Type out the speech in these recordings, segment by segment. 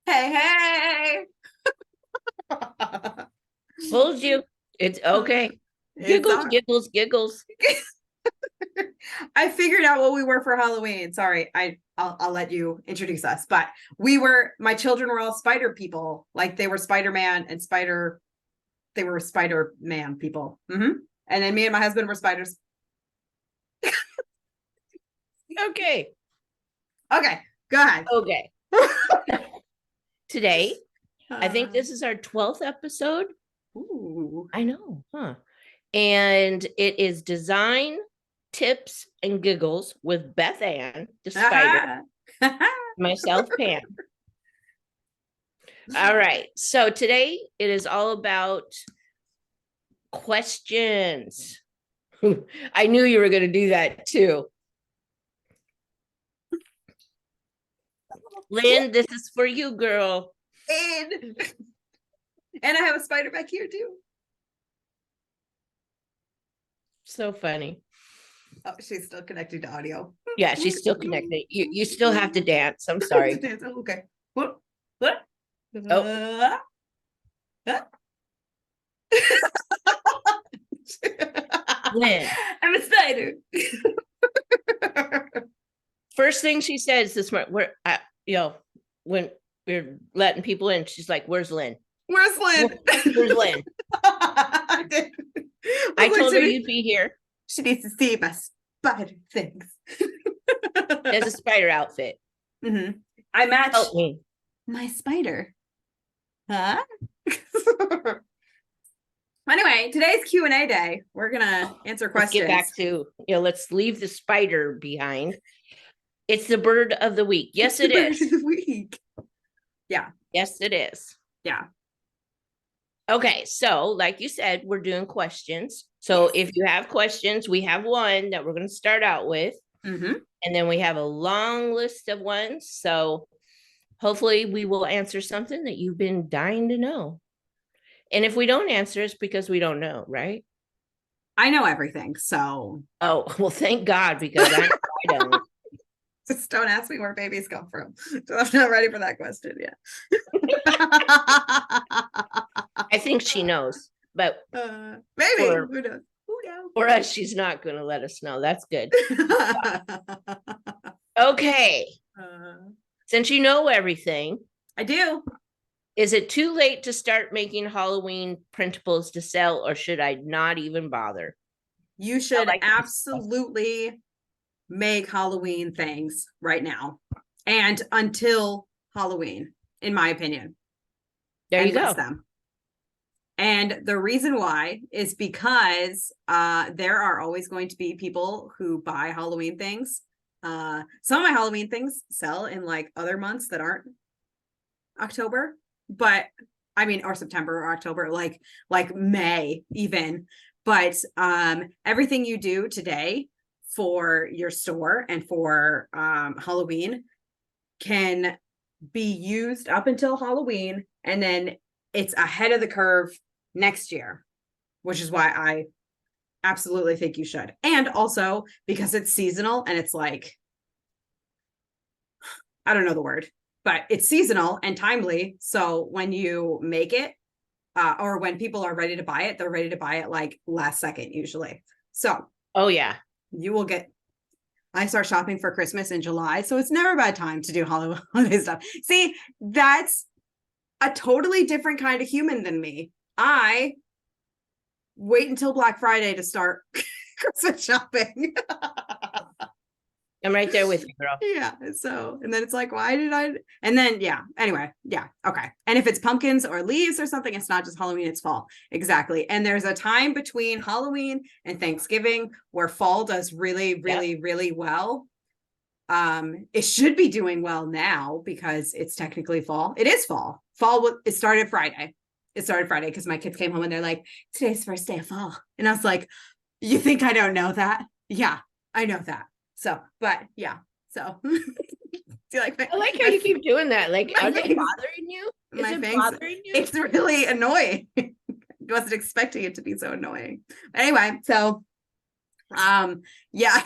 Hey. Told you. It's okay. It's Giggles, all. giggles, giggles. I figured out what we were for Halloween. Sorry, I'll let you introduce us. But my children were all spider people. Like they were Spider-Man and they were Spider-Man people. And then me and my husband were spiders. Okay. Okay, go ahead. Okay. Today, I think this is our 12th episode. Ooh. I know, huh? And it is design, tips, and giggles with Beth Ann, the spider, myself, Pam. All right. So today it is all about questions. I knew you were going to do that too. Lynn, this is for you, girl. And I have a spider back here too. So funny. Oh, she's still connected to audio. Yeah, she's still connected. You still have to dance. I'm sorry. Oh, okay. Oh. Lynn. I'm a spider. First thing she says this morning, when we're letting people in, she's like, "Where's Lynn? Where's Lynn? Where's Lynn?" I told her you'd be here. She needs to see my spider things. There's a spider outfit. I match Help me. My spider. Huh? Anyway, today's Q&A day. We're gonna answer questions. Let's get back to, let's leave the spider behind. It's the bird of the week. Yes, it is. Bird of the week. Yeah. Yes, it is. Yeah. Okay, so like you said, we're doing questions. So if you have questions, we have one that we're going to start out with. And then we have a long list of ones. So hopefully we will answer something that you've been dying to know. And if we don't answer, it's because we don't know, right? I know everything, so. Oh, well, thank God, because I don't. Just don't ask me where babies come from. I'm not ready for that question yet. I think she knows, but maybe. Who knows? For us, she's not going to let us know. That's good. Okay. Since you know everything. I do. Is it too late to start making Halloween printables to sell, or should I not even bother? You should absolutely make Halloween things right now and until Halloween, in my opinion. There you go. Them. And the reason why is because there are always going to be people who buy Halloween things. Some of my Halloween things sell in like other months that aren't October, but I mean, or September or October, like May even. But everything you do today for your store and for Halloween can be used up until Halloween, and then it's ahead of the curve next year, which is why I absolutely think you should. And also because it's seasonal and it's like, I don't know the word, but it's seasonal and timely. So when you make it, or when people are ready to buy it, they're ready to buy it like last second usually. So, oh yeah, you will get. I start shopping for Christmas in July, so it's never a bad time to do holiday stuff. See, that's a totally different kind of human than me. I wait until Black Friday to start Christmas shopping. I'm right there with you, girl. Yeah. So, and then it's like, why did I? And then, yeah. Anyway, yeah. Okay. And if it's pumpkins or leaves or something, it's not just Halloween, it's fall. Exactly. And there's a time between Halloween and Thanksgiving where fall does really, really, really well. It should be doing well now because it's technically fall. It is fall. It started Friday. It started Friday because my kids came home and they're like, today's the first day of fall. And I was like, you think I don't know that? Yeah, I know that. So, but yeah. So I like how you keep doing that. Like, are they bothering you? Is it bothering you? It's really annoying. I wasn't expecting it to be so annoying. Anyway, so yeah.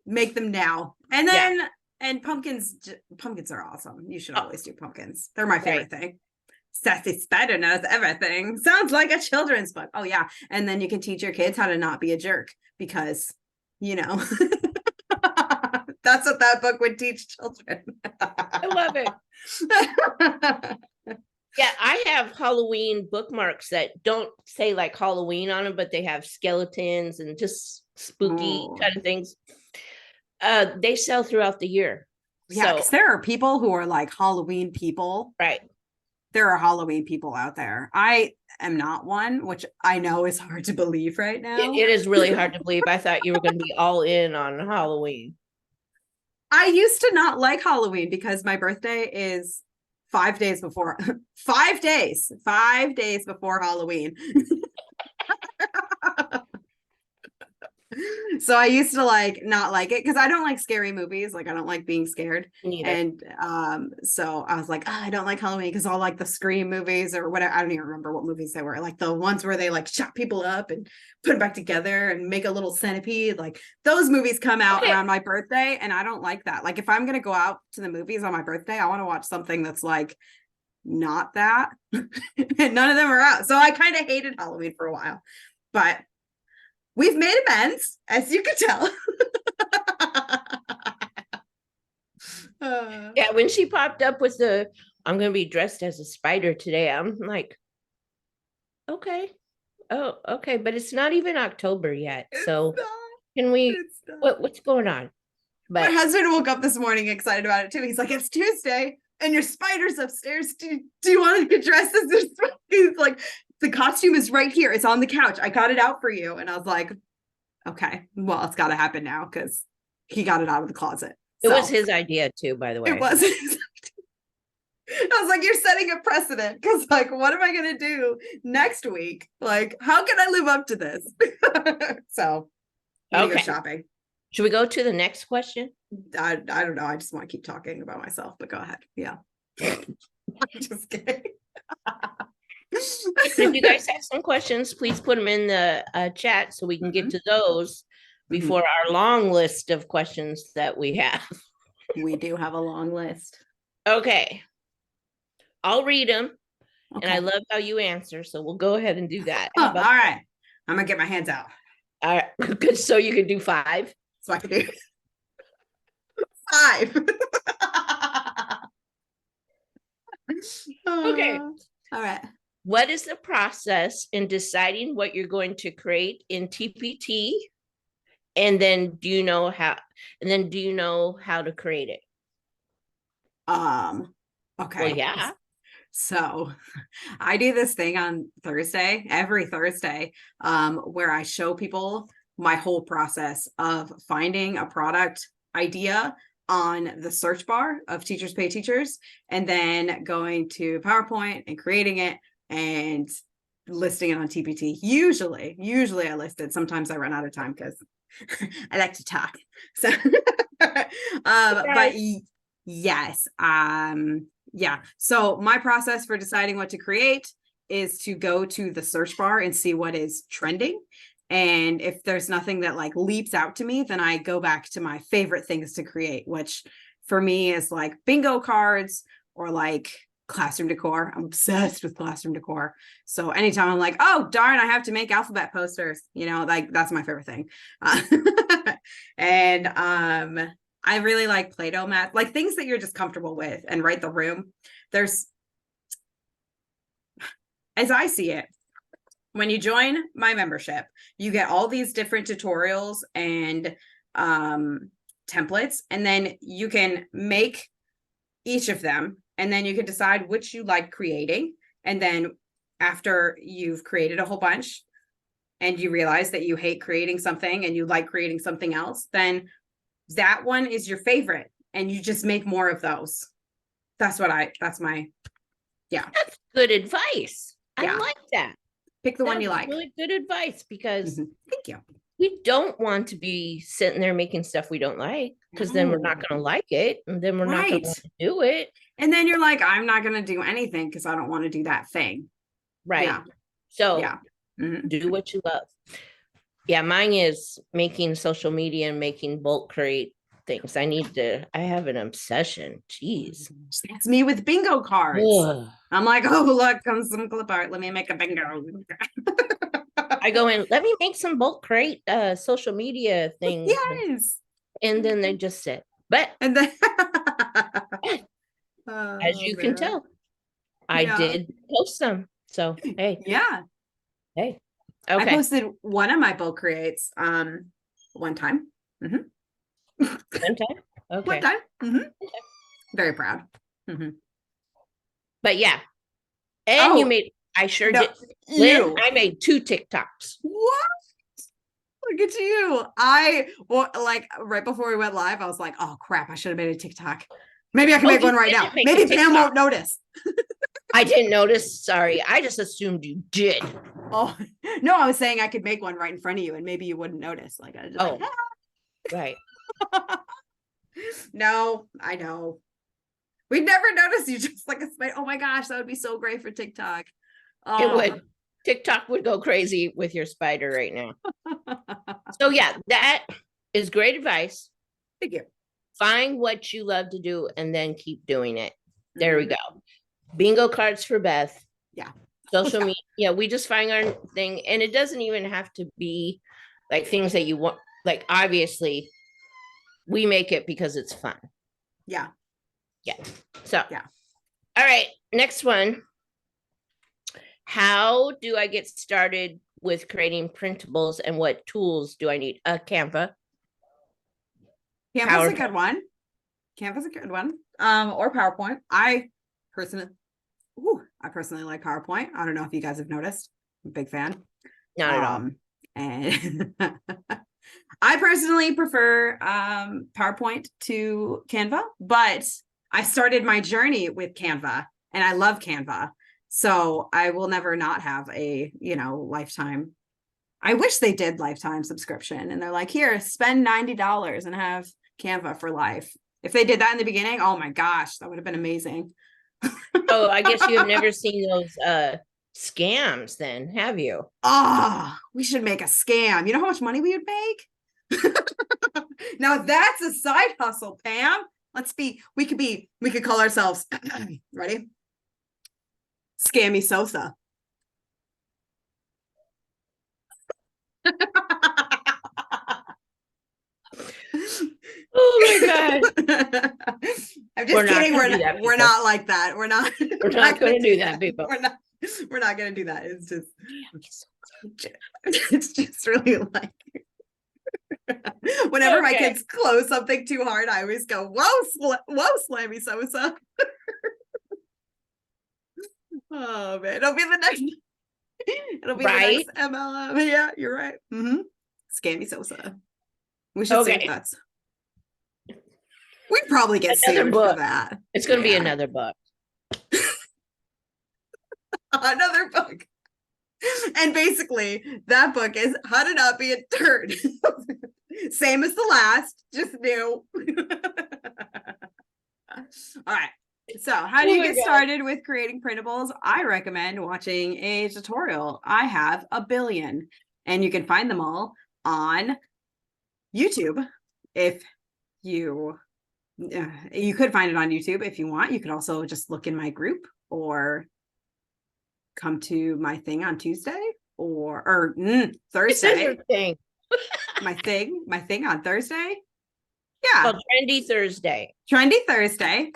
Make them now. And then And pumpkins are awesome. You should Oh, always do pumpkins. They're my favorite right. thing. Sassy Spider knows everything. Sounds like a children's book. Oh yeah. And then you can teach your kids how to not be a jerk because, you know, that's what that book would teach children. I love it. Yeah, I have Halloween bookmarks that don't say like Halloween on them, but they have skeletons and just spooky kind of things. They sell throughout the year. Yeah, because there are people who are like Halloween people. Right. There are Halloween people out there. I am not one, which I know is hard to believe right now. It is really hard to believe. I thought you were going to be all in on Halloween. I used to not like Halloween because my birthday is 5 days before 5 days before Halloween. So I used to like not like it because I don't like scary movies. Like I don't like being scared. Neither. And so I was like, I don't like Halloween because all like the Scream movies or whatever. I don't even remember what movies they were. Like the ones where they like chop people up and put them back together and make a little centipede. Like those movies come out around my birthday, and I don't like that. Like if I'm gonna go out to the movies on my birthday, I want to watch something that's like not that. And none of them are out. So I kind of hated Halloween for a while, but we've made amends, as you can tell. Yeah, when she popped up with I'm going to be dressed as a spider today, I'm like, okay. Oh, okay. But it's not even October yet. So can we, what's going on? But my husband woke up this morning excited about it too. He's like, it's Tuesday and your spider's upstairs. Do you want to get dressed as this? He's like, the costume is right here. It's on the couch. I got it out for you. And I was like, okay, well, it's got to happen now because he got it out of the closet. It was his idea too, by the way. It was his idea. I was like, you're setting a precedent because like, what am I going to do next week? Like, how can I live up to this? So I'm gonna go shopping. Should we go to the next question? I don't know. I just want to keep talking about myself, but go ahead. Yeah. I'm just kidding. If you guys have some questions, please put them in the chat so we can get to those before our long list of questions that we have. We do have a long list. Okay. I'll read them. Okay. And I love how you answer. So we'll go ahead and do that. All right. I'm going to get my hands out. All right. Good. So you can do 5. So I can do 5. Okay. All right. What is the process in deciding what you're going to create in TPT? And then do you know how to create it? Okay. Well, yeah. So I do this thing on every Thursday, where I show people my whole process of finding a product idea on the search bar of Teachers Pay Teachers, and then going to PowerPoint and creating it and listing it on TPT. Usually I list it. Sometimes I run out of time because I like to talk. So, but yes, yeah. So my process for deciding what to create is to go to the search bar and see what is trending. And if there's nothing that like leaps out to me, then I go back to my favorite things to create, which for me is like bingo cards or like classroom decor. I'm obsessed with classroom decor. So anytime I'm like, oh darn, I have to make alphabet posters, like that's my favorite thing. And I really like Play-Doh mats, like things that you're just comfortable with, and write the room. As I see it, when you join my membership, you get all these different tutorials and templates, and then you can make each of them, and then you can decide which you like creating. And then after you've created a whole bunch and you realize that you hate creating something and you like creating something else, then that one is your favorite and you just make more of those. That's my That's good advice. Yeah. I like that. Pick the one you like. Really good advice, because thank you. We don't want to be sitting there making stuff we don't like, because then we're not going to like it, and then we're not going to want to do it. And then you're like, I'm not going to do anything because I don't want to do that thing. Right. Yeah. So do what you love. Yeah, mine is making social media and making bulk crate things. I have an obsession. Jeez. That's me with bingo cards. Ugh. I'm like, oh, look, comes some clip art. Let me make a bingo. I go in, let me make some bulk crate social media things. Yes. And then they just sit. But And then as you can tell, I did post some. So hey. Yeah. Hey. Okay. I Okay. posted one of my bulk creates one time. One time? Okay. One time. Okay. Very proud. But yeah. And you made, I sure did. Lynn, I made 2 TikToks. What? Look at you. Like right before we went live, I was like, oh crap, I should have made a TikTok. Maybe I can make one right now. Maybe Pam won't notice. I didn't notice. Sorry. I just assumed you did. Oh, no, I was saying I could make one right in front of you and maybe you wouldn't notice. Like, I just like, right. No, I know. We'd never notice you just like a spider. Oh my gosh, that would be so great for TikTok. It would. TikTok would go crazy with your spider right now. So yeah, that is great advice. Thank you. Find what you love to do and then keep doing it. There we go. Bingo cards for Beth. Yeah. Social media. Yeah, we just find our thing. And it doesn't even have to be like things that you want. Like, obviously, we make it because it's fun. Yeah. Yeah. So, yeah. All right. Next one. How do I get started with creating printables and what tools do I need? Canva. Canva's a good one. Canva's a good one. Or PowerPoint. I personally like PowerPoint. I don't know if you guys have noticed. I'm a big fan. Not at all. And I personally prefer PowerPoint to Canva, but I started my journey with Canva and I love Canva. So I will never not have a, lifetime. I wish they did lifetime subscription and they're like, here, spend $90 and have Canva for life. If they did that in the beginning, oh my gosh, that would have been amazing. Oh, I guess you have never seen those scams then, have you? We should make a scam. You know how much money we would make? Now that's a side hustle, Pam. We could call ourselves, ready? Scammy Sosa. Oh my god. I'm just kidding. We're not like that. We're not going to do that, people. We're not going to do that. It's just really like whenever my kids close something too hard, I always go, whoa, Slammy Sosa. Oh man, it'll be the next the next MLM. Yeah, you're right. Scammy Sosa. We should see if that's we'd probably get sued for that. It's gonna be another book. Another book. And basically that book is How to Not Be a Turd. Same as the last, just new. All right. So how do you get started with creating printables? I recommend watching a tutorial. I have a billion and you can find them all on YouTube. If you could find it on YouTube if you want. You could also just look in my group or come to my thing on Tuesday or Thursday. my thing on Thursday. Yeah. Called Trendy Thursday. Trendy Thursday.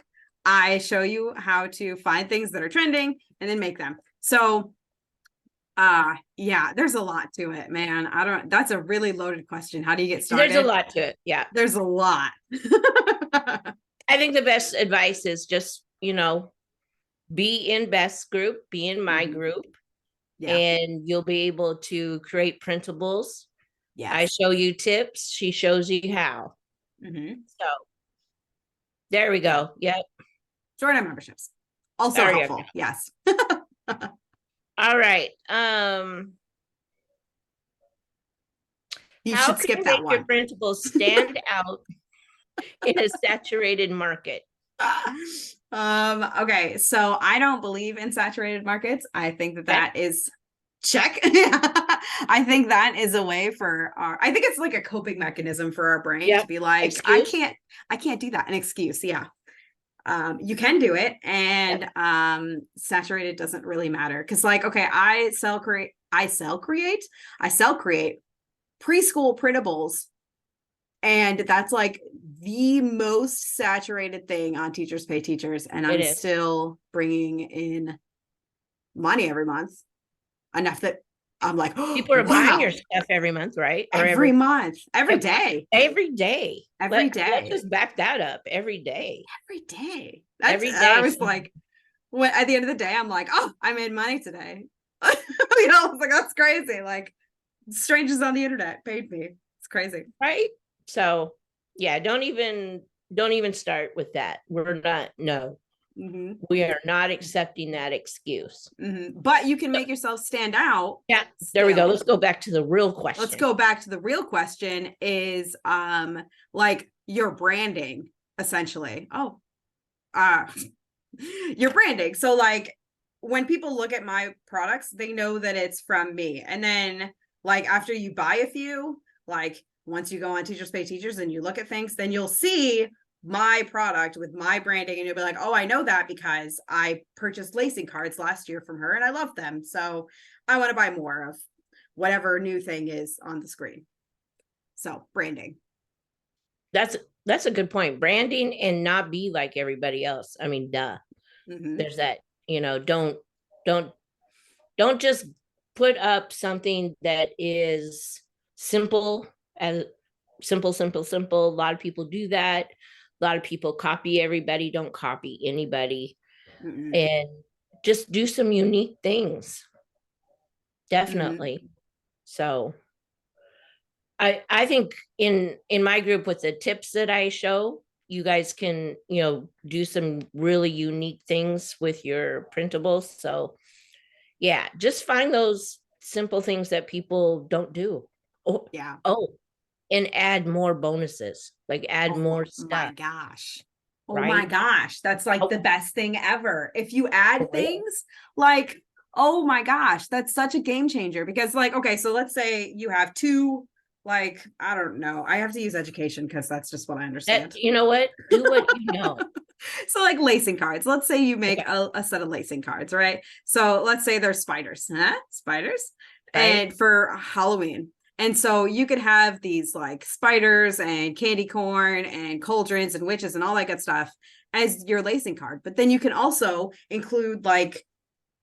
I show you how to find things that are trending and then make them. So yeah, there's a lot to it, man. That's a really loaded question. How do you get started? There's a lot to it. Yeah. There's a lot. I think the best advice is just, be in Beth's group, be in my group, and you'll be able to create printables. Yeah. I show you tips. She shows you how. So there we go. Yep. Join our memberships. Also helpful. Yes. All right. You should skip that one. Your printables stand out in a saturated market? Okay, so I don't believe in saturated markets. I think that is check. I think that is a way for I think it's like a coping mechanism for our brain to be like, excuse. I can't do that. An excuse. Yeah. You can do it, and saturated doesn't really matter because, like, okay, I sell create preschool printables, and that's like the most saturated thing on Teachers Pay Teachers, and I'm still bringing in money every month, enough that I'm like, people are buying your stuff every month, right? Or every month, every day. Let's just back that up every day. Every day. I was like, when at the end of the day, I'm like, oh, I made money today. You know, it's like, that's crazy. Like, strangers on the internet paid me. It's crazy, right? So yeah, don't even start with that. We're not, no. We are not accepting that excuse. But you can make yourself stand out. Yeah, there we go. Let's go back to the real question. Let's go back to the real question is like your branding, essentially. Your branding. So like when people look at my products, they know that it's from me. And then like after you buy a few, like once you go on Teachers Pay Teachers and you look at things, then you'll see my product with my branding and you'll be like, oh, I know that because I purchased lacing cards last year from her and I love them. So I want to buy more of whatever new thing is on the screen. So branding. That's a good point. Branding and not be like everybody else. I mean, duh. There's that, you know, don't just put up something that is simple. A lot of people do that. A lot of people copy everybody. Don't copy anybody. And just do some unique things. Definitely. So I think in my group with the tips that I show, you guys can, you know, do some really unique things with your printables. So yeah, just find those simple things that people don't do. And add more bonuses, like add more stuff. My gosh. My gosh. That's like the best thing ever. If you add things like, oh my gosh, that's such a game changer because like, okay, so let's say you have two, like, I don't know. I have to use education because that's just what I understand. You know what? Do what you know. So like lacing cards. Let's say you make a set of lacing cards, right? So let's say they're spiders, spiders, and for Halloween. And so you could have these like spiders and candy corn and cauldrons and witches and all that good stuff as your lacing card. But then you can also include like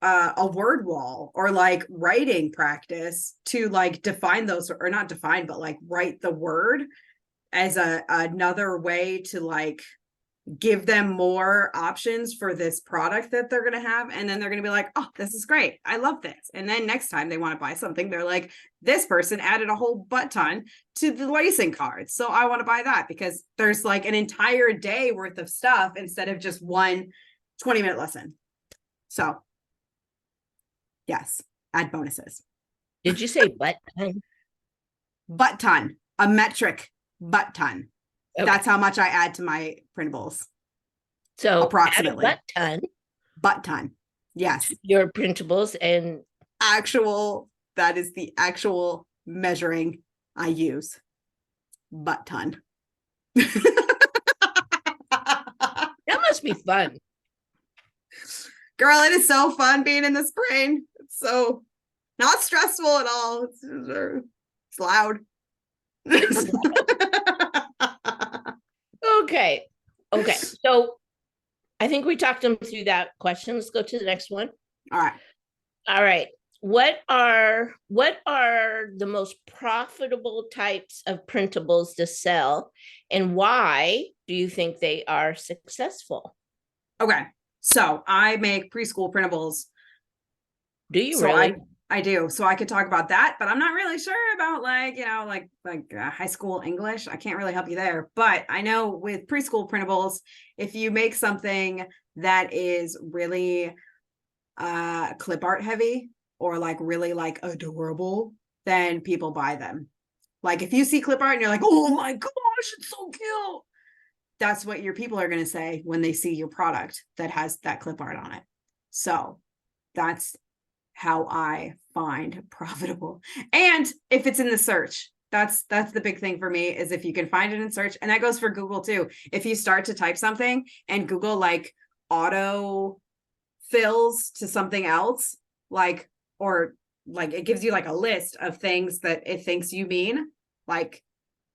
a word wall or like writing practice to like define those, or not define, but like write the word as another way to like give them more options for this product that they're going to have. And then they're going to be like, oh, this is great. I love this. And then next time they want to buy something, they're like, this person added a whole butt ton to the lacing cards. So I want to buy that because there's like an entire day worth of stuff instead of just one 20-minute lesson. So yes, add bonuses. Did you say butt ton? Butt ton, a metric butt ton. Okay. That's how much I add to my printables. So approximately butt ton. Yes. Your printables and that is the actual measuring I use. Butt ton. That must be fun. Girl, it is so fun being in this brain. It's so not stressful at all. It's loud. Okay. So I think we talked them through that question. Let's go to the next one. All right. What are the most profitable types of printables to sell, and why do you think they are successful? Okay. So I make preschool printables. Do you really? I do. So I could talk about that, but I'm not really sure about like, you know, like high school English. I can't really help you there, but I know with preschool printables, if you make something that is really clip art heavy or like really like adorable, then people buy them. Like if you see clip art and you're like, oh my gosh, it's so cute. That's what your people are going to say when they see your product that has that clip art on it. So that's how I find profitable. And if it's in the search, that's the big thing for me, is if you can find it in search. And that goes for Google too. If you start to type something and Google like auto fills to something else, like, or like it gives you like a list of things that it thinks you mean, like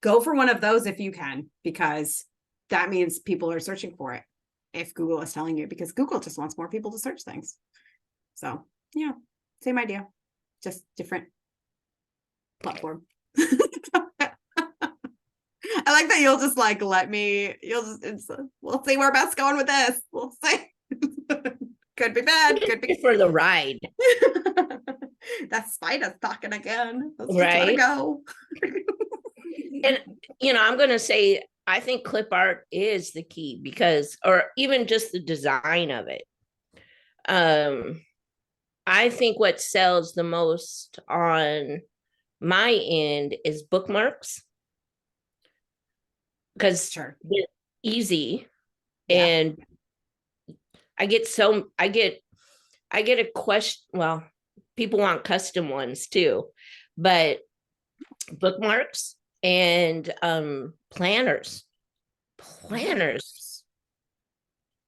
go for one of those if you can, because that means people are searching for it if Google is telling you, because Google just wants more people to search things. So yeah, same idea, just different platform. I like that you'll just like let me, we'll see where Beth's going with this. We'll see. Could be bad, could be for the ride. That spider's talking again. Let's just Right. let it go. And I'm gonna say I think clip art is the key, because, or even just the design of it. I think what sells the most on my end is bookmarks, because Sure. they're easy. Yeah. And I get a question. Well, people want custom ones too, but bookmarks and planners.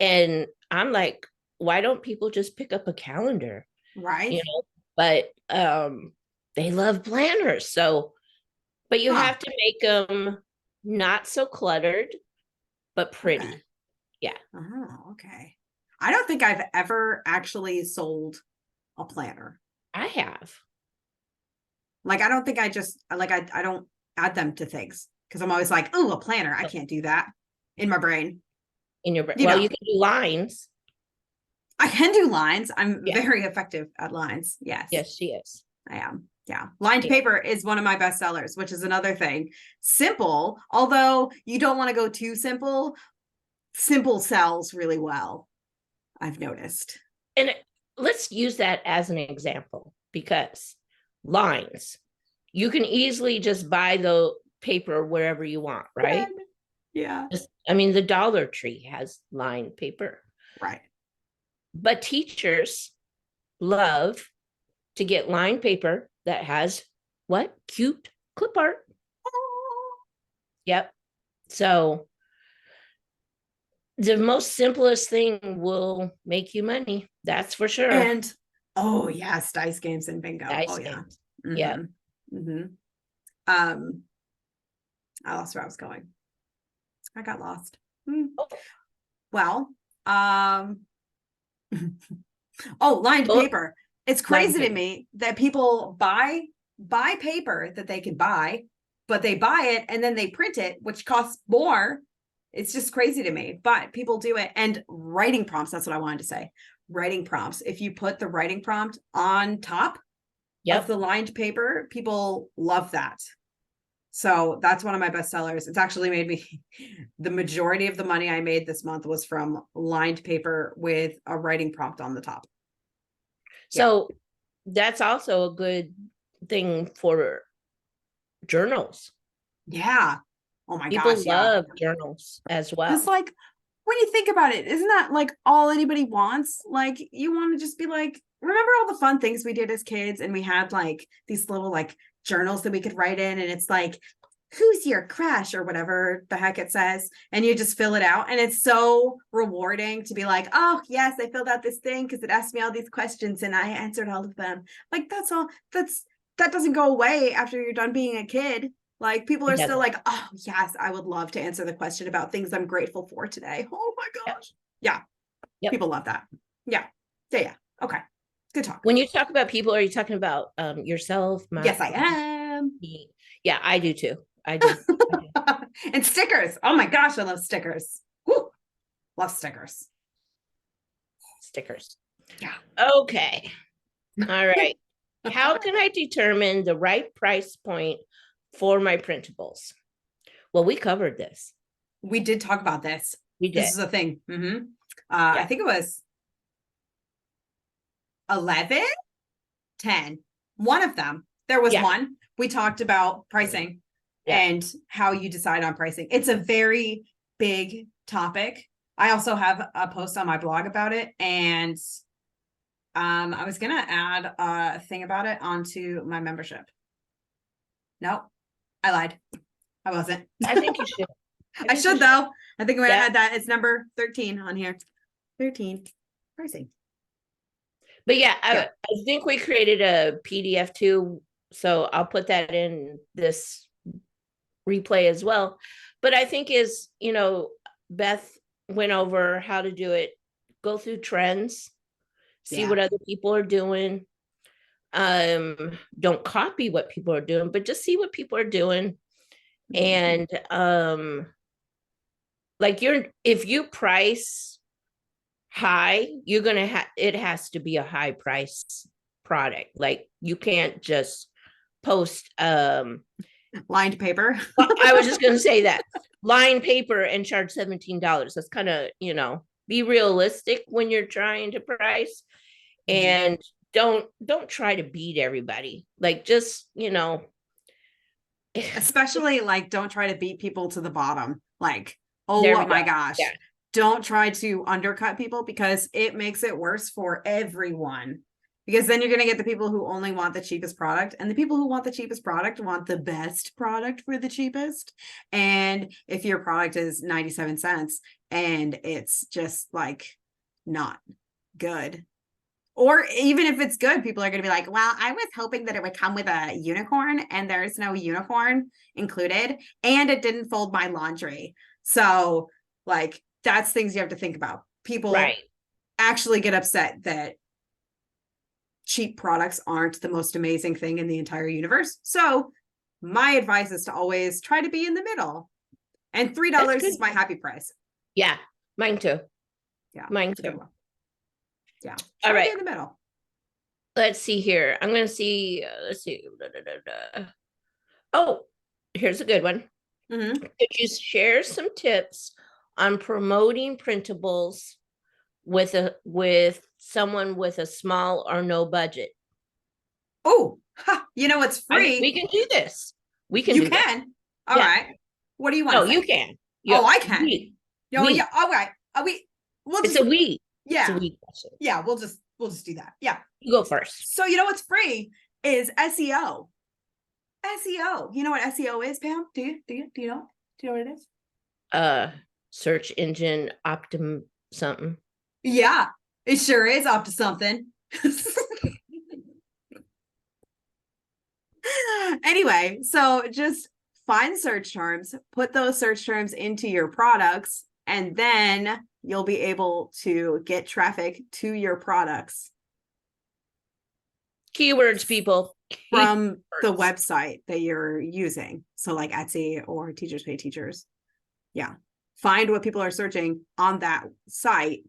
And I'm like, why don't people just pick up a calendar? Right. But they love planners. So, but you have to make them not so cluttered, but pretty. Okay. Yeah. Oh, okay. I don't think I've ever actually sold a planner. I have. Like, I don't think I just, like, I don't add them to things, because I'm always like, oh, a planner. I can't do that in my brain. In your brain. You Well, know. you can do lines. I can do lines. I'm Yeah. very effective at lines. Yes. Yes, she is. I am. Yeah. Lined paper is one of my best sellers, which is another thing. Simple, although you don't want to go too simple. Simple sells really well, I've noticed. And let's use that as an example, because lines, you can easily just buy the paper wherever you want, right? Yeah. I mean, the Dollar Tree has lined paper. Right. But teachers love to get lined paper that has what? Cute clip art. Yep. So the most simplest thing will make you money. That's for sure. And oh yes, dice games and bingo. Dice games. Yeah. Yeah. Mm-hmm. I lost where I was going. I got lost. Oh. Well, lined paper. It's crazy to me that people buy paper that they can buy, but they buy it and then they print it, which costs more. It's just crazy to me, but people do it. And writing prompts, that's what I wanted to say. Writing prompts. If you put the writing prompt on top of the lined paper, people love that. So that's one of my best sellers. It's actually made me, the majority of the money I made this month was from lined paper with a writing prompt on the top. So that's also a good thing for journals. Yeah. Oh my People gosh. love journals as well. Because like, when you think about it, isn't that like all anybody wants? Like, you want to just be like, remember all the fun things we did as kids, and we had like these little like journals that we could write in, and it's like, who's your crush or whatever the heck it says, and you just fill it out, and it's so rewarding to be like, oh yes, I filled out this thing because it asked me all these questions and I answered all of them. Like, that's all. That doesn't go away after you're done being a kid. Like, people are still like, oh yes, I would love to answer the question about things I'm grateful for today. Oh my gosh. Yeah. People love that. Yeah. Okay. Good talk. When you talk about people, are you talking about yourself? Yes, I am. Yeah, I do too. I do. And stickers. Oh my gosh, I love stickers. Woo. Love stickers. Yeah. Okay. All right. How can I determine the right price point for my printables? Well, we covered this. We did talk about this. We did. This is a thing. I think it was 11, 10. One of them. There was one. We talked about pricing and how you decide on pricing. It's a very big topic. I also have a post on my blog about it, and I was gonna add a thing about it onto my membership. Nope, I lied. I wasn't. I think you should. I should though. I think I'm gonna Yeah. add that. It's number 13 on here. 13 pricing. But yeah, I think we created a PDF too, so I'll put that in this replay as well. But I think is, Beth went over how to do it, go through trends, see what other people are doing. Don't copy what people are doing, but just see what people are doing. And like if you price high, you're gonna have, it has to be a high price product. Like you can't just post lined paper. I was just gonna say that lined paper and charge $17. That's kind of, be realistic when you're trying to price, and don't try to beat everybody. Like just, especially like don't try to beat people to the bottom. Like, oh my gosh. Yeah. Don't try to undercut people because it makes it worse for everyone. Because then you're going to get the people who only want the cheapest product, and the people who want the cheapest product want the best product for the cheapest. And if your product is 97 cents and it's just like not good, or even if it's good, people are going to be like, well, I was hoping that it would come with a unicorn, and there's no unicorn included, and it didn't fold my laundry. So like, that's things you have to think about. People actually get upset that cheap products aren't the most amazing thing in the entire universe. So my advice is to always try to be in the middle. And $3 is my happy price. Yeah, mine too. Yeah, mine too. Yeah. All right. In the middle. Let's see here. I'm going to see. Let's see. Oh, here's a good one. Could you share some tips on promoting printables with someone with a small or no budget? Oh, you know what's free? We can do this. We can. You can. All right. What do you want? No, you can. I can. Yeah. All right. It's a we. Yeah. It's a we question. Yeah. We'll just do that. Yeah. You go first. So you know what's free is SEO. SEO. You know what SEO is, Pam? Do you know? Do you know what it is? Search engine something. Yeah, it sure is up to something. Anyway, so just find search terms, put those search terms into your products, and then you'll be able to get traffic to your products. Keywords, people. From the website that you're using. So like Etsy or Teachers Pay Teachers. Yeah. Find what people are searching on that site,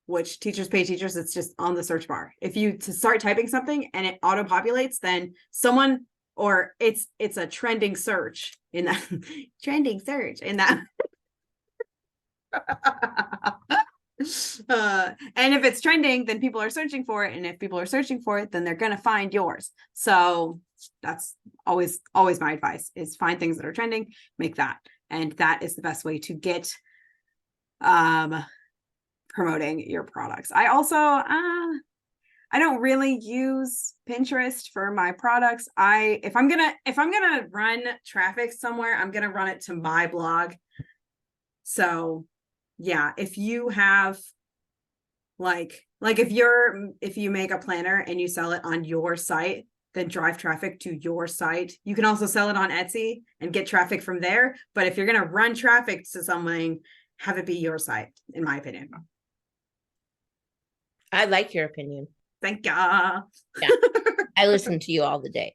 which Teachers Pay Teachers, it's just on the search bar. If you start typing something and it auto populates, then someone, or it's a trending search in that trending search in that. And if it's trending, then people are searching for it, and if people are searching for it, then they're going to find yours. So that's always my advice, is find things that are trending, make that, and that is the best way to get promoting your products. I also I don't really use Pinterest for my products. If I'm gonna run traffic somewhere, I'm gonna run it to my blog. So yeah, if you have like if you make a planner and you sell it on your site, then drive traffic to your site. You can also sell it on Etsy and get traffic from there. But if you're going to run traffic to something, have it be your site, in my opinion. I like your opinion. Thank you. Yeah. I listen to you all the time.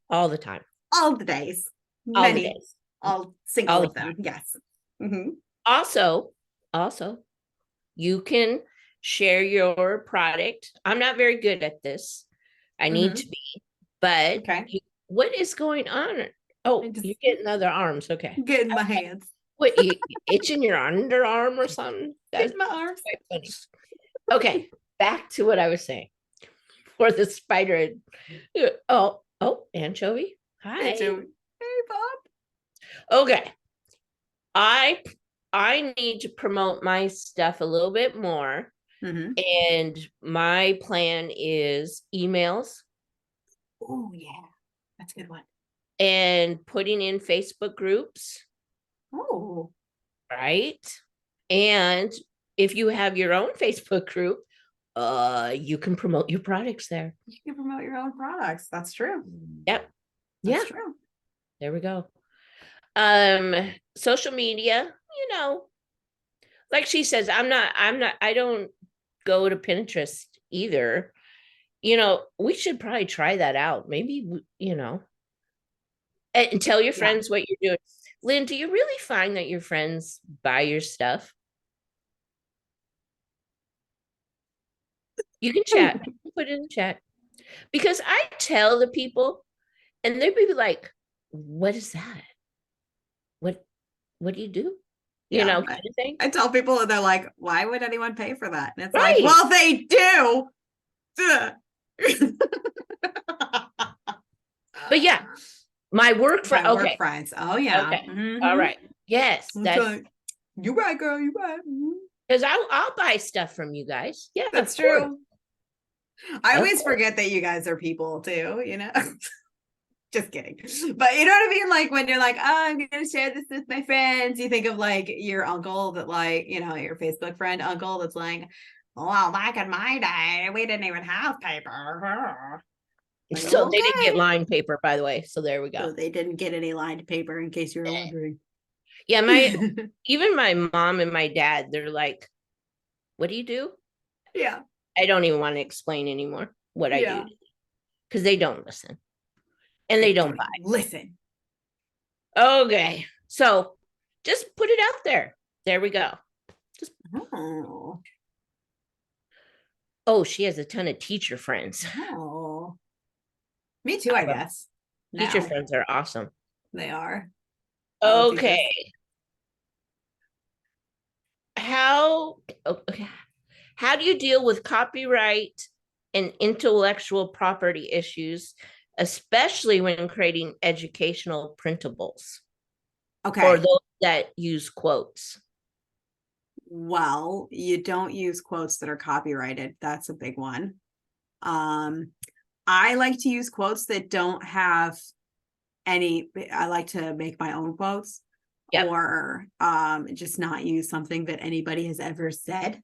All the days. All the days. All single of them. Yes. Mm-hmm. Also, you can share your product. I'm not very good at this. I need to be, but what is going on? Oh, you're getting other arms. Okay. Getting my hands. What, you itching your underarm or something? That's my arms. Quite funny. Okay, back to what I was saying. For the spider. Oh, anchovy. Hi. Anchovy. Hey, Bob. Okay. I need to promote my stuff a little bit more. And my plan is emails. Oh, yeah. That's a good one. And putting in Facebook groups. Oh. Right. And if you have your own Facebook group, you can promote your products there. You can promote your own products. That's true. Yep. That's true. There we go. Social media, like she says, I don't go to Pinterest either. We should probably try that out. Maybe, and tell your friends what you're doing. Lynn, do you really find that your friends buy your stuff? You can chat. Put it in the chat. Because I tell the people and they'd be like, what is that? What do you do? Kind of thing. I tell people and they're like, why would anyone pay for that? And it's right. Like, well, they do. But yeah, my work friends. Okay. Work friends. Oh yeah. Okay. All right. Yes. That's you right, girl. You right. Because I'll buy stuff from you guys. Yeah, that's true. I always forget that you guys are people too, Just kidding. But you know what I mean? Like when you're like, oh, I'm gonna share this with my friends, you think of like your uncle that like, your Facebook friend uncle that's like, well, back in my day, we didn't even have paper. Like, so they didn't get lined paper, by the way. So there we go. So they didn't get any lined paper, in case you were wondering. Yeah, even my mom and my dad, they're like, what do you do? Yeah. I don't even want to explain anymore what I do. Because they don't listen. And they don't buy. Listen. Okay. So just put it out there. There we go. Oh, she has a ton of teacher friends. Oh. Me too, I guess. Teacher friends are awesome. They are. Okay. How do you deal with copyright and intellectual property issues, especially when creating educational printables? Okay. Or those that use quotes? Well, you don't use quotes that are copyrighted. That's a big one. I like to use quotes that don't have any. I like to make my own quotes. Yep. Or just not use something that anybody has ever said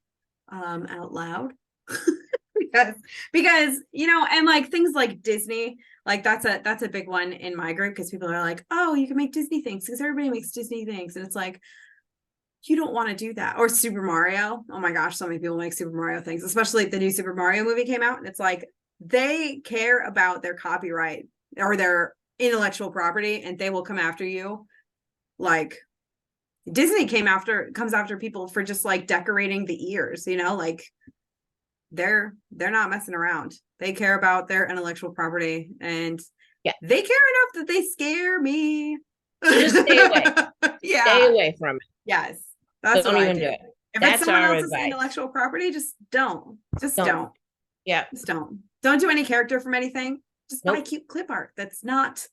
out loud. because and like things like Disney, like that's a big one in my group, because people are like, oh, you can make Disney things because everybody makes Disney things, and it's like, you don't want to do that. Or Super Mario. Oh my gosh, so many people make Super Mario things, especially if the new Super Mario movie came out, and it's like they care about their copyright or their intellectual property, and they will come after you. Like Disney comes after people for just like decorating the ears, like they're not messing around. They care about their intellectual property, and they care enough that they scare me. So just stay away. Stay away from it. Yes. That's don't what even I do. It. If that's it's someone else's intellectual property, just don't. Don't. Yeah. Just don't. Don't do any character from anything. Just buy cute clip art that's not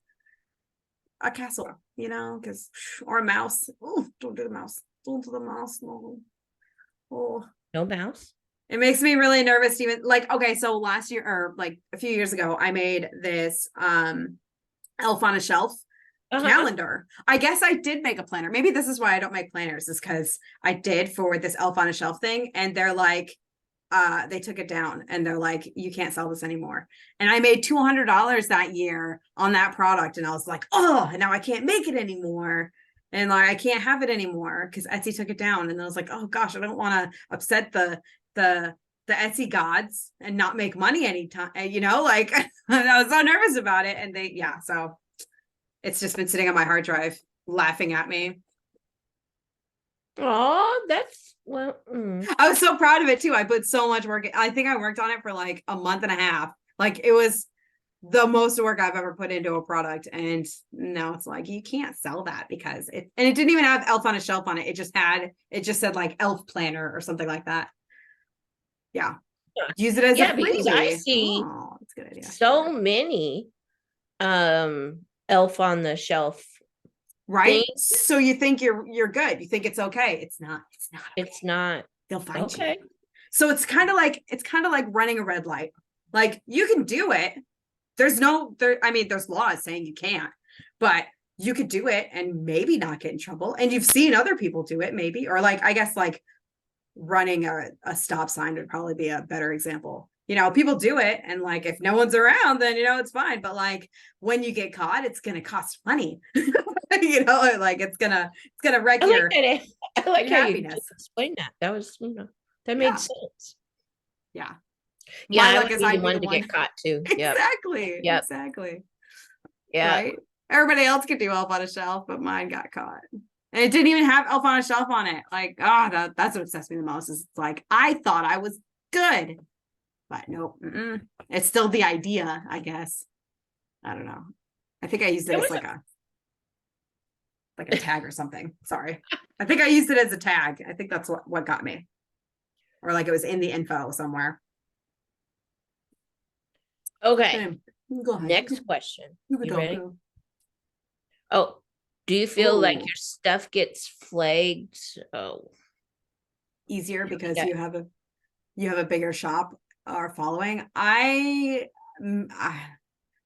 a castle, because or a mouse. Oh, don't do the mouse. Don't do the mouse. No. Oh. No mouse. It makes me really nervous to even okay, so last year or like a few years ago, I made this elf on a shelf calendar. I guess I did make a planner. Maybe this is why I don't make planners, is because I did for this elf on a shelf thing, and they're like, they took it down and they're like, you can't sell this anymore. And I made $200 that year on that product, and I was like, oh, now I can't make it anymore, and like I can't have it anymore because Etsy took it down. And I was like, oh gosh, I don't want to upset the Etsy gods and not make money anytime, I was so nervous about it. And so it's just been sitting on my hard drive laughing at me. Oh, that's I was so proud of it too. I put so much work. I think I worked on it for like a month and a half. Like it was the most work I've ever put into a product. And now it's like, you can't sell that because it didn't even have elf on a shelf on it. It just said like elf planner or something like that. Yeah. Use it as a freebie. Because I see that's a good idea. So many elf on the shelf. Right. Things. So you think you're good. You think it's okay. It's not. It's not. They'll find you. So it's kind of like running a red light. Like you can do it. There's laws saying you can't, but you could do it and maybe not get in trouble. And you've seen other people do it, maybe, or like, I guess like running a stop sign would probably be a better example. People do it, and like if no one's around, then it's fine. But like when you get caught, it's gonna cost money. Like it's gonna wreck I like your that. I like your how you happiness. just explained that. That was, that made Yeah. sense. Yeah. Yeah, My I luck would is be I'd the be the one to one. get caught too. Yep. Exactly. Yep. Exactly. Yeah. Right. Everybody else could do Elf on a Shelf, but mine got caught. And it didn't even have Elf on a Shelf on it. Like, that's what obsessed me the most. Is it's like I thought I was good, but nope. It's still the idea, I guess. I don't know. I think I used it as like a tag or something. Sorry. I think I used it as a tag. I think that's what got me. Or like it was in the info somewhere. Okay. Go ahead. Next question. You ready? Go. Oh, do you feel like Ooh. your stuff gets flagged? Oh, Easier because you have a bigger shop or following. I don't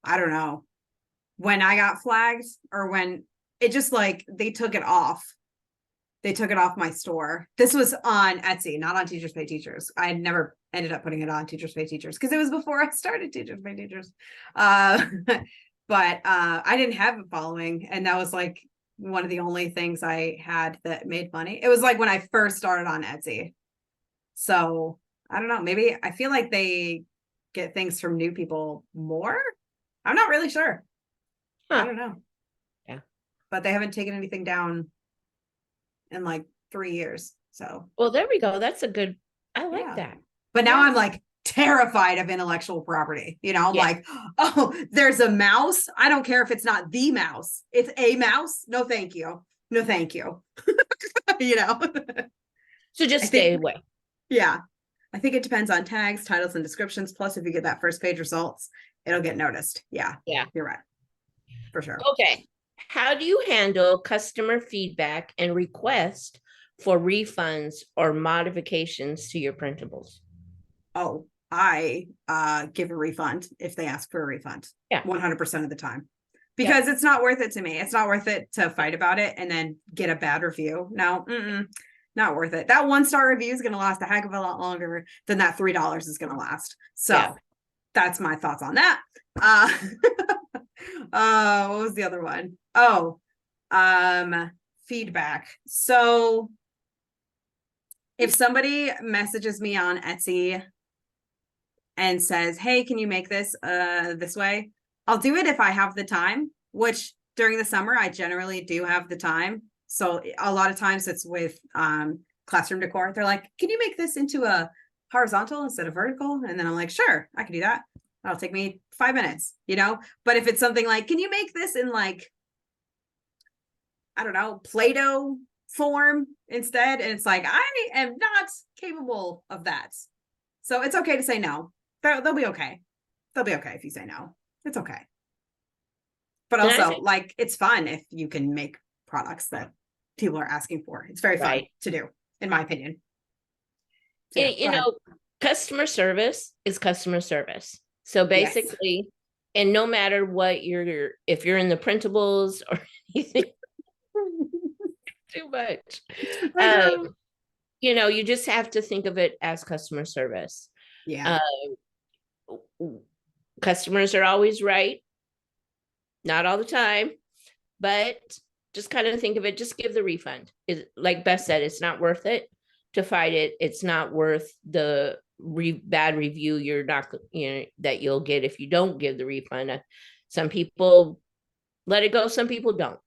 know. When I got flagged, or when it just like they took it off. They took it off my store. This was on Etsy, not on Teachers Pay Teachers. I had never ended up putting it on Teachers Pay Teachers because it was before I started Teachers Pay Teachers. But I didn't have a following, and that was like one of the only things I had that made money. It was like when I first started on Etsy. So I don't know. Maybe I feel like they get things from new people more. I'm not really sure. I don't know. Yeah. But they haven't taken anything down in like 3 years. So well, there we go. That's a good. I like that. But now I'm like terrified of intellectual property. I'm like, oh, there's a mouse. I don't care if it's not the mouse. It's a mouse. No, thank you. No, thank you. So just stay away. Yeah. I think it depends on tags, titles, and descriptions. Plus, if you get that first page results, it'll get noticed. Yeah. Yeah. You're right. For sure. Okay. How do you handle customer feedback and requests for refunds or modifications to your printables? Oh, I give a refund if they ask for a refund. Yeah. 100% of the time. Because it's not worth it to me. It's not worth it to fight about it and then get a bad review. No, not worth it. That 1-star review is going to last a heck of a lot longer than that $3 is going to last. So that's my thoughts on that. What was the other one? Oh, feedback. So if somebody messages me on Etsy and says, hey, can you make this this way? I'll do it if I have the time, which during the summer, I generally do have the time. So a lot of times it's with classroom decor. They're like, can you make this into a horizontal instead of vertical? And then I'm like, sure, I can do that. That'll take me 5 minutes, But if it's something like, can you make this in like, I don't know, Play-Doh form instead? And it's like, I am not capable of that. So it's okay to say no. They'll be okay. They'll be okay if you say no. It's okay. But also, like, it's fun if you can make products that people are asking for. It's very fun to do, in my opinion. So, customer service is customer service. So basically, and no matter what if you're in the printables or anything, too much, you just have to think of it as customer service. Yeah. Customers are always right. Not all the time, but just kind of think of it, just give the refund. Like Beth said, it's not worth it to fight it. It's not worth the bad review that you'll get if you don't give the refund. Some people let it go, some people don't.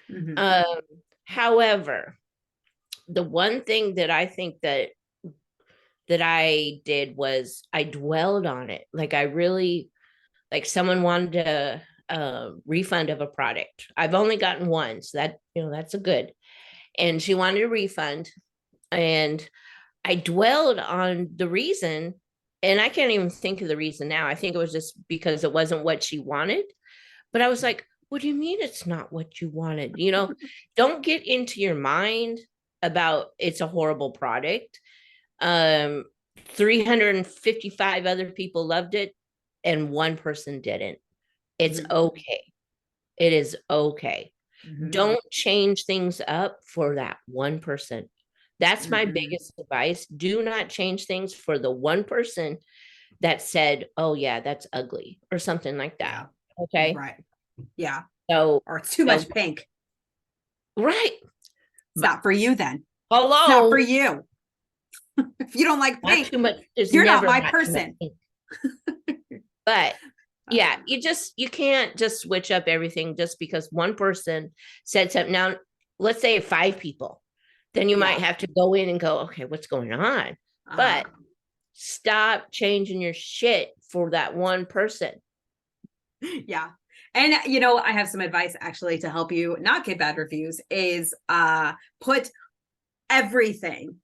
Mm-hmm. However, the one thing that I think that I did was I dwelled on it. Like I really, like someone wanted a refund of a product. I've only gotten one, so that's a good. And she wanted a refund, and I dwelled on the reason, and I can't even think of the reason now. I think it was just because it wasn't what she wanted. But I was like, what do you mean it's not what you wanted? Don't get into your mind about it's a horrible product. 355 other people loved it and one person didn't. It's okay. It is okay. Don't change things up for that one person. That's my biggest advice. Do not change things for the one person that said, oh yeah, that's ugly or something like that. Yeah. Okay. Right. Yeah. So, Or it's too much pink. Right. It's not for you then. Hello. It's not for you. If you don't like pink, not too much. You're not my person. But yeah, you can't just switch up everything just because one person said something. Now, let's say 5 people, then you might have to go in and go, okay, what's going on? But stop changing your shit for that one person. Yeah. And I have some advice actually to help you not get bad reviews is put everything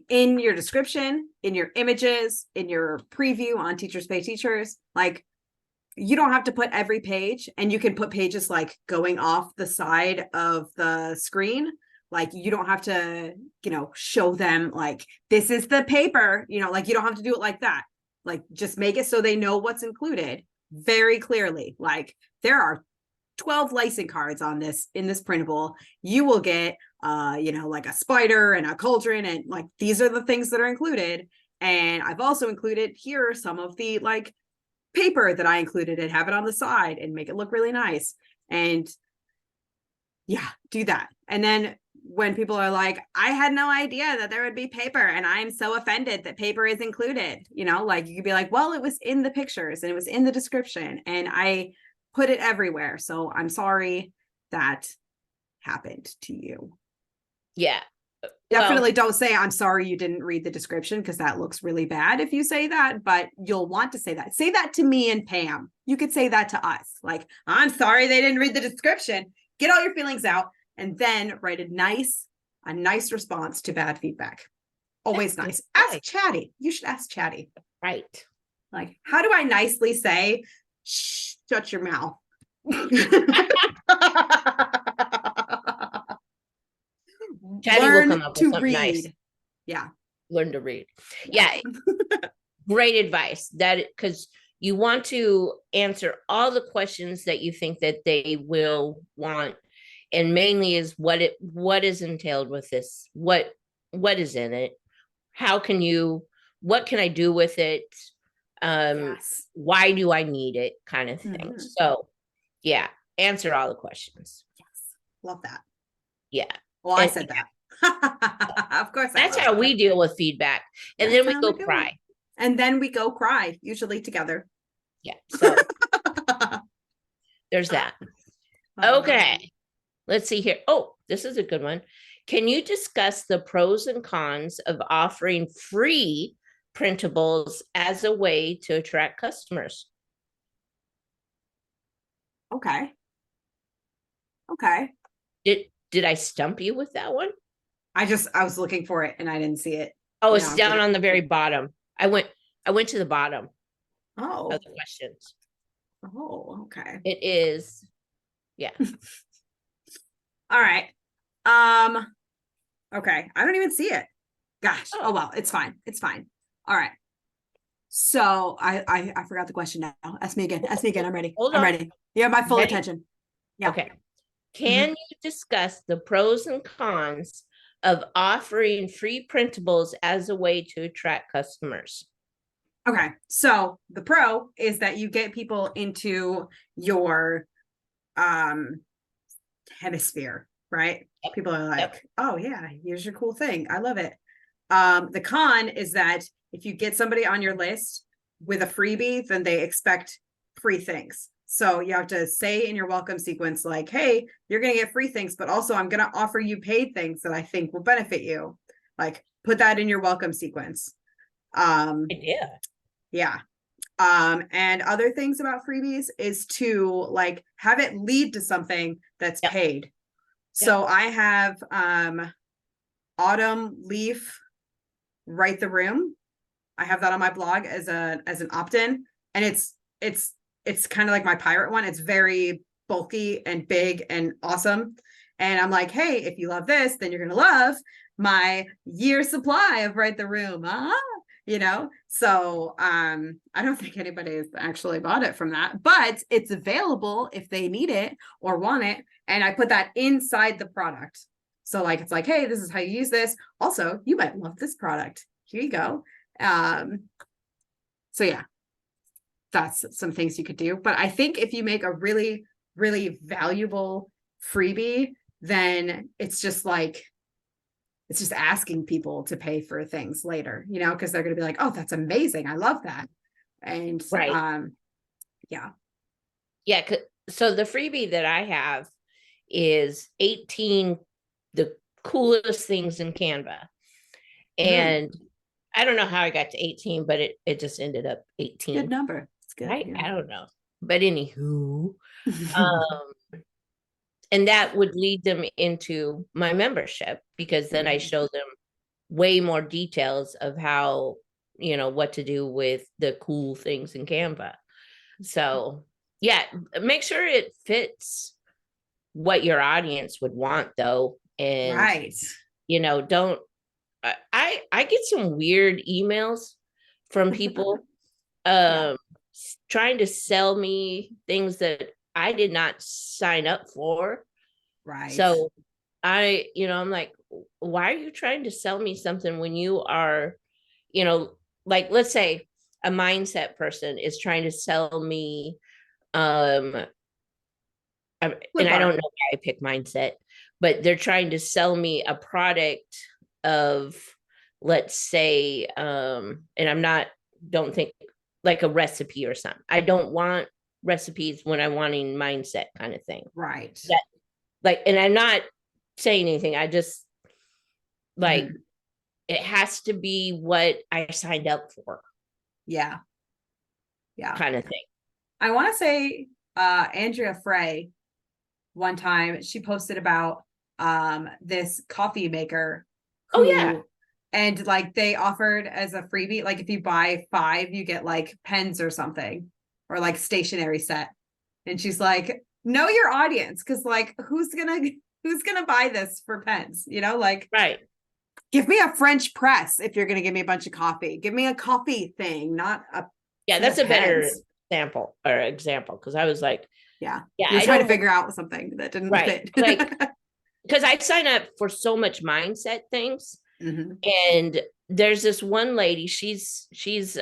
in your description, in your images, in your preview on Teachers Pay Teachers. Like, you don't have to put every page, and you can put pages like going off the side of the screen. Like, you don't have to, show them like, this is the paper, like, you don't have to do it like that. Like, just make it so they know what's included very clearly. Like, there are 12 lacing cards on this in this printable. You will get like a spider and a cauldron, and like, these are the things that are included. And I've also included here some of the like paper that I included and have it on the side and make it look really nice. And yeah, do that. And then when people are like, I had no idea that there would be paper and I'm so offended that paper is included, like, you could be like, well, it was in the pictures and it was in the description and I put it everywhere. So I'm sorry that happened to you. Yeah. Definitely don't say, I'm sorry you didn't read the description, because that looks really bad if you say that, but you'll want to say that. Say that to me and Pam. You could say that to us. Like, I'm sorry they didn't read the description. Get all your feelings out and then write a nice response to bad feedback. Always nice. Ask Chatty. You should ask Chatty. Right. Like, how do I nicely say, shh, shut your mouth? Chatty will come up with something read. Nice. Yeah. Learn to read. Yeah. Great advice. That, because you want to answer all the questions that you think that they will want, and mainly is what is entailed with this, what is in it, what can I do with it, why do I need it, kind of thing. So yeah, answer all the questions. Yes, love that. Yeah. Well, I said that. Of course. That's how we deal with feedback. And then we go cry. And then we go cry, usually together. Yeah. So there's that. Okay. Let's see here. Oh, this is a good one. Can you discuss the pros and cons of offering free printables as a way to attract customers? Okay. Did I stump you with that one? I was looking for it and I didn't see it. Oh, it's down on the very bottom. I went to the bottom. Oh. Of the questions. Oh, okay. It is. Yeah. All right. Okay. I don't even see it. Gosh. Oh well, it's fine. It's fine. All right. So I forgot the question now. Ask me again. I'm ready. I'm ready. You have my full attention. Yeah. Okay. Can you discuss the pros and cons of offering free printables as a way to attract customers? Okay. So the pro is that you get people into your hemisphere, right? Yep. People are like, oh yeah, here's your cool thing. I love it. The con is that if you get somebody on your list with a freebie, then they expect free things. So you have to say in your welcome sequence, like, hey, you're going to get free things, but also I'm going to offer you paid things that I think will benefit you. Like, put that in your welcome sequence. Yeah. And other things about freebies is to like have it lead to something that's paid. So I have Autumn Leaf Write the Room. I have that on my blog as an opt-in, and it's kind of like my pirate one. It's very bulky and big and awesome. And I'm like, hey, if you love this, then you're going to love my year supply of Write the Room. So I don't think anybody has actually bought it from that, but it's available if they need it or want it. And I put that inside the product. So like, it's like, hey, this is how you use this. Also, you might love this product. Here you go. So yeah, that's some things you could do. But I think if you make a really, really valuable freebie, then it's just asking people to pay for things later, because they're going to be like, oh, that's amazing. I love that. And yeah. So the freebie that I have is 18 the coolest things in Canva. And I don't know how I got to 18, but it just ended up 18. Good number. It's good. Right? Yeah. I don't know. But anywho, and that would lead them into my membership, because then I show them way more details of how, what to do with the cool things in Canva. So yeah, make sure it fits what your audience would want though. And right. Don't I get some weird emails from people trying to sell me things that I did not sign up for. Right. So I'm like, why are you trying to sell me something when you are, like, let's say a mindset person is trying to sell me, and I don't know why I pick mindset, but they're trying to sell me a product of, let's say, and don't think like a recipe or something. I don't want recipes when I'm wanting mindset kind of thing. Right. And I'm not saying anything. I just it has to be what I signed up for. Yeah. Kind of thing. I want to say Andrea Frey, one time she posted about this coffee maker. And like they offered as a freebie, like if you buy 5, you get like pens or something, or like stationery set. And she's like, know your audience, because like who's gonna buy this for pens? Right. Give me a French press if you're gonna give me a bunch of coffee. Give me a coffee thing, not a that's a better example, because I was like, you're trying to figure out something that didn't fit. Like, because I sign up for so much mindset things. And there's this one lady, she does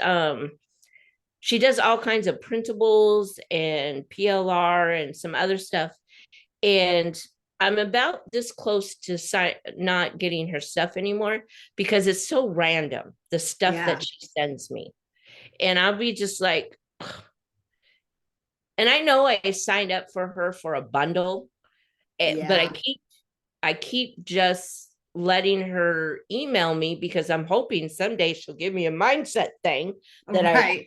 all kinds of printables and PLR and some other stuff. And I'm about this close to not getting her stuff anymore, because it's so random, the stuff that she sends me. And I'll be just like, ugh. And I know I signed up for her for a bundle, but I keep just letting her email me, because I'm hoping someday she'll give me a mindset thing that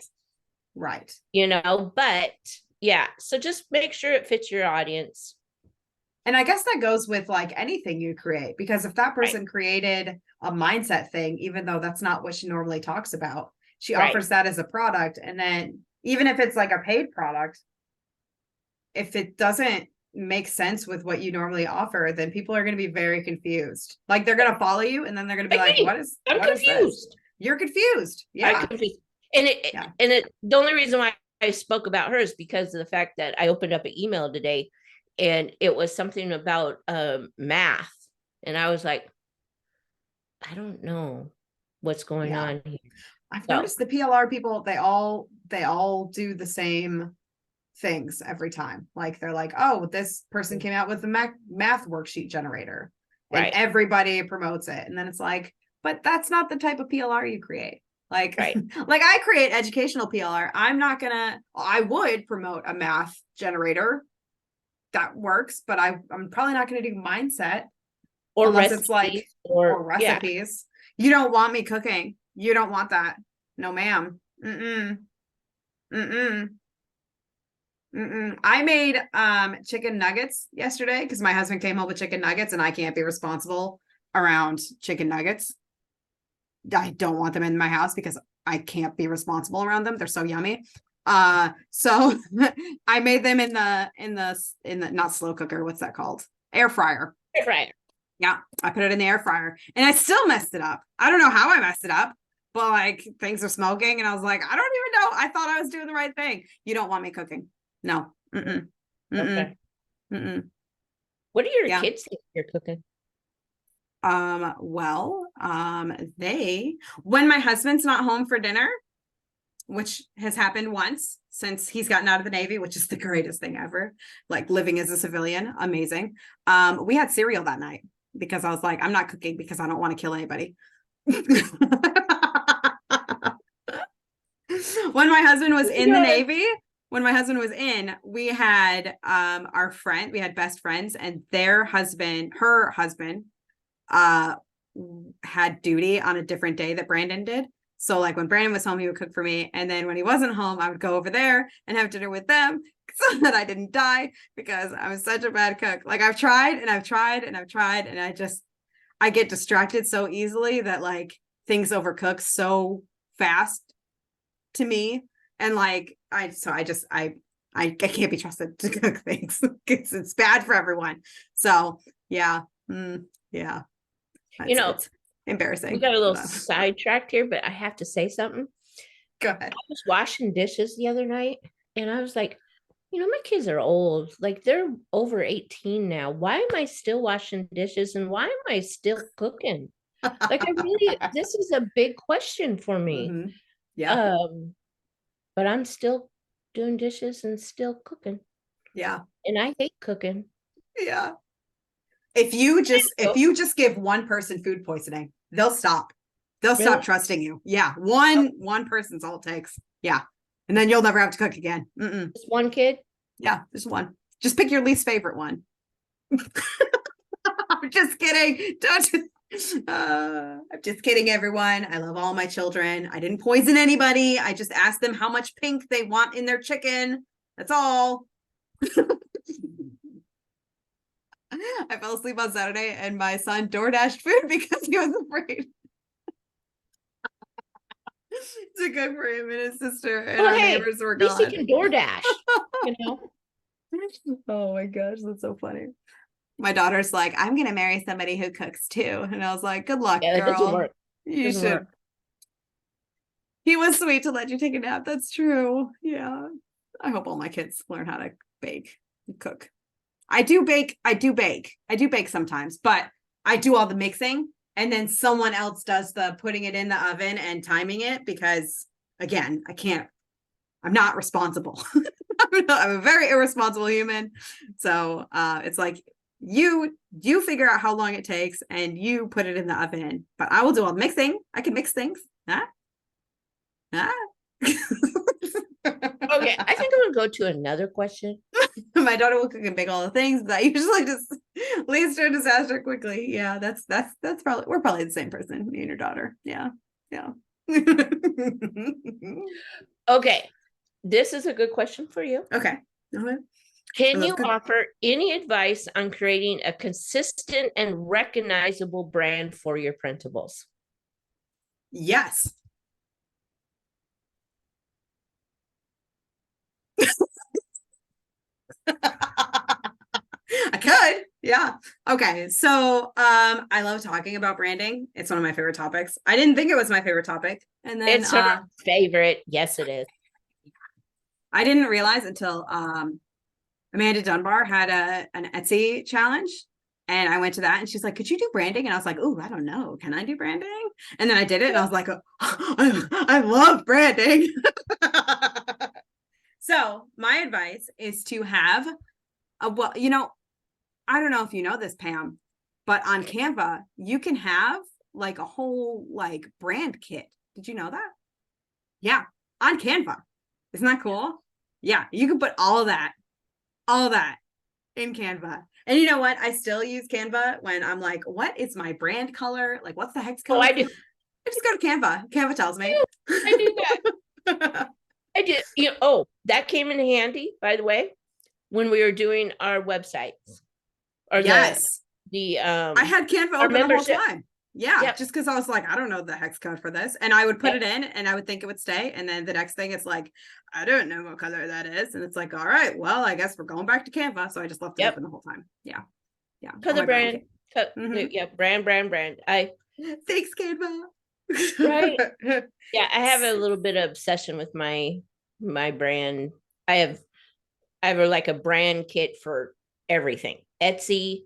right. But yeah, so just make sure it fits your audience. And I guess that goes with like anything you create, because if that person created a mindset thing, even though that's not what she normally talks about, she offers that as a product. And then even if it's like a paid product, if it doesn't make sense with what you normally offer, then people are going to be very confused. Like they're going to follow you, and then they're going to be like, I'm confused. You're confused. Yeah. I'm confused. And the only reason why I spoke about her is because of the fact that I opened up an email today, and it was something about math. And I was like, I don't know what's going on here. I've noticed the PLR people, they all do the same things every time. Like they're like, oh, this person came out with the math worksheet generator, and everybody promotes it. And then it's like, but that's not the type of PLR you create. Like, like I create educational PLR. I would promote a math generator that works, but I'm probably not going to do mindset or unless it's like or recipes. You don't want me cooking. You don't want that. No, ma'am. I made chicken nuggets yesterday because my husband came home with chicken nuggets, and I can't be responsible around chicken nuggets. I don't want them in my house because I can't be responsible around them. They're so yummy. So I made them in the not slow cooker. What's that called? Air fryer. Yeah, I put it in the air fryer and I still messed it up. I don't know how I messed it up, but like things are smoking and I was like, I don't even know. I thought I was doing the right thing. You don't want me cooking. No. Mm-mm. Mm-mm. Okay. Mm-mm. What do your Yeah. kids think you're cooking? Well, they, when my husband's not home for dinner, which has happened once since he's gotten out of the Navy, which is the greatest thing ever, like living as a civilian, amazing. We had cereal that night because I was like, I'm not cooking because I don't want to kill anybody. When my husband was in the Navy, when my husband was in, we had our friend, we had best friends, and her husband had duty on a different day that Brandon did. So like when Brandon was home, he would cook for me. And then when he wasn't home, I would go over there and have dinner with them so that I didn't die because I was such a bad cook. Like I've tried and I've tried and I've tried and I get distracted so easily that like things overcook so fast to me. And like, I can't be trusted to cook things because it's bad for everyone. So yeah. Yeah. It's embarrassing. We got a little sidetracked here, but I have to say something. Go ahead. I was washing dishes the other night and I was like, my kids are old. Like they're over 18 now. Why am I still washing dishes and why am I still cooking? Like this is a big question for me. Mm-hmm. Yeah. But I'm still doing dishes and still cooking. Yeah. And I hate cooking. Yeah. If you just give one person food poisoning, they'll stop. They'll stop trusting you. Yeah. One person's all it takes. Yeah. And then you'll never have to cook again. Just one kid? Yeah, just one. Just pick your least favorite one. I'm just kidding. I'm just kidding, everyone. I love all my children. I didn't poison anybody. I just asked them how much pink they want in their chicken. That's all. I fell asleep on Saturday and my son DoorDashed food because he was afraid to cook for him and his sister, and our neighbors were gone. At least he can DoorDash, Oh my gosh, that's so funny. My daughter's like, I'm gonna marry somebody who cooks too, and I was like, good luck, girl. Doesn't work. You should. Work. He was sweet to let you take a nap. That's true. Yeah. I hope all my kids learn how to bake and cook. I do bake sometimes, but I do all the mixing and then someone else does the putting it in the oven and timing it because again, I'm not responsible. I'm a very irresponsible human. So it's like you figure out how long it takes and you put it in the oven, but I will do all the mixing. I can mix things. Okay, I think I'm gonna go to another question. My daughter will cook and bake all the things, but I usually just leads to a disaster quickly. Yeah, that's probably we're probably the same person, me and your daughter. Yeah. Okay, this is a good question for you. Okay. Can you offer any advice on creating a consistent and recognizable brand for your printables? Yes. I could. Yeah. Okay. So I love talking about branding. It's one of my favorite topics. I didn't think it was my favorite topic. And then it's her favorite. Yes, it is. I didn't realize until Amanda Dunbar had an Etsy challenge. And I went to that and she's like, could you do branding? And I was like, oh, I don't know. Can I do branding? And then I did it and I was like, oh, I love branding. So my advice is to have I don't know if you know this, Pam, but on Canva, you can have like a whole like brand kit. Did you know that? Yeah, on Canva. Isn't that cool? Yeah, you can put all that in Canva. And you know what? I still use Canva when I'm like, what is my brand color? Like, what's the hex code? Oh, I do. I just go to Canva. Canva tells me. I do that. I did. That came in handy, by the way, when we were doing our websites. Or yes. I had Canva open the whole time. Yeah, yep. Just because I was like, I don't know the hex code for this. And I would put it in and I would think it would stay. And then the next thing it's like, I don't know what color that is. And it's like, all right, well, I guess we're going back to Canva. So I just left it open the whole time. Yeah. Color brand. Yeah, brand. Thanks, Canva. Right. Yeah, I have a little bit of obsession with my brand. I have like a brand kit for everything. Etsy,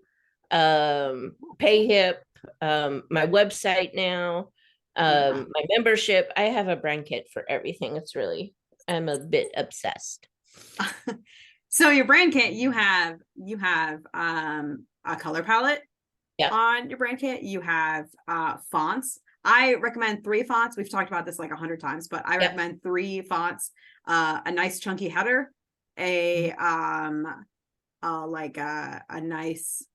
PayHip, my website now, my membership. I have a brand kit for everything. I'm a bit obsessed. So your brand kit, you have a color palette on your brand kit. You have fonts. I recommend 3 fonts. We've talked about this like 100 times, but I recommend 3 fonts, a nice chunky header, a nice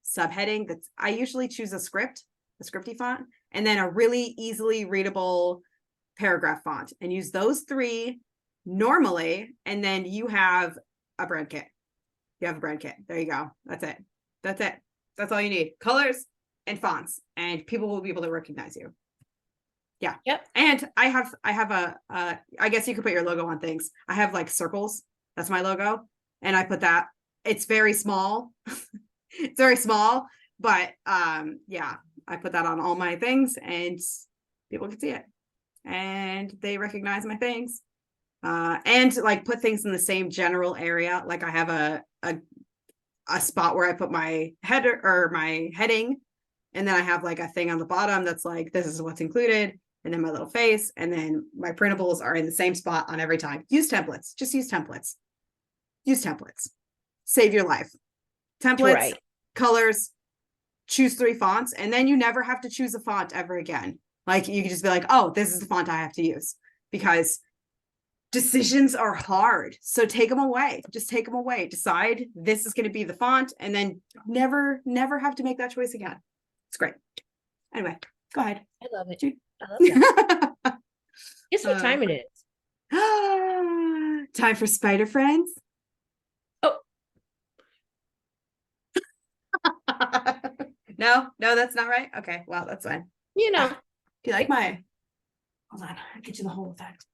subheading. I usually choose a scripty font, and then a really easily readable paragraph font, and use those 3 normally. And then you have a brand kit. You have a brand kit. There you go. That's it. That's all you need. Colors and fonts, and people will be able to recognize you. Yeah. Yep. And I have I guess you could put your logo on things. I have like circles. That's my logo. And I put that. It's very small. It's very small, but yeah, I put that on all my things, and people can see it, and they recognize my things. And like put things in the same general area. Like I have a spot where I put my header or my heading, and then I have like a thing on the bottom that's like, this is what's included, and then my little face, and then my printables are in the same spot on every time. Use templates. Just use templates. Use templates. Save your life. Templates, right. Colors, choose 3 fonts, and then you never have to choose a font ever again. Like you can just be like, oh, this is the font I have to use, because decisions are hard. So take them away. Just take them away. Decide this is going to be the font, and then never have to make that choice again. It's great. Anyway, go ahead. I love it. I love that. Guess what time it is? Time for Spider Friends. Oh. No, that's not right. Okay, well, that's fine. You know. Do you like my... Hold on, I'll get you the whole effect.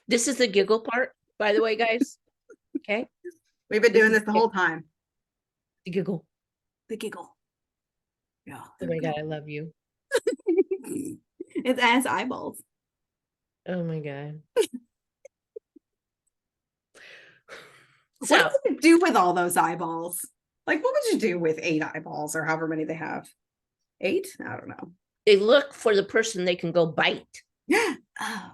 This is the giggle part, by the way, guys. Okay. We've been doing this the whole time. The giggle. Yeah. Oh my God, I love you. It has eyeballs. Oh my God. So, what would you do with all those eyeballs? Like, what would you do with 8 eyeballs, or however many they have? 8? I don't know. They look for the person they can go bite. Oh.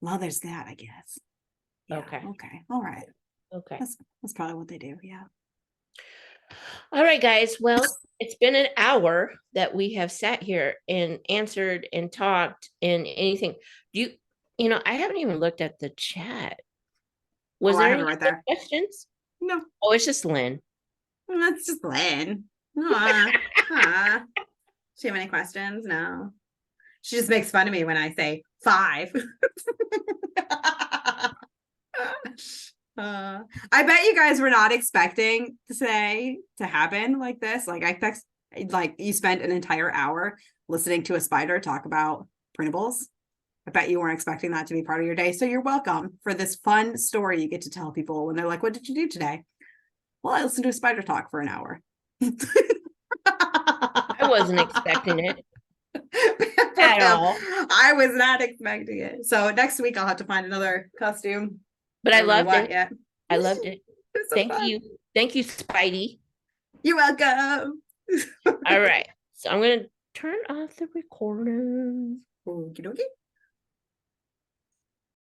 Well, there's that, I guess. Yeah, okay. All right. Okay. That's probably what they do. Yeah. All right, guys. Well, it's been an hour that we have sat here and answered and talked and anything. You know, I haven't even looked at the chat. Was there any right there questions? No. Oh, it's just Lynn. That's just Lynn. Do you have any questions? No. She just makes fun of me when I say 5. I bet you guys were not expecting today to happen like this. Like you spent an entire hour listening to a spider talk about printables. I bet you weren't expecting that to be part of your day. So you're welcome for this fun story you get to tell people when they're like, what did you do today? Well, I listened to a spider talk for an hour. I wasn't expecting it. At all. I was not expecting it. So next week I'll have to find another costume. But I loved it. Yet. I loved it. So Thank you. Thank you, Spidey. You're welcome. All right. So I'm going to turn off the recording. Okie dokie.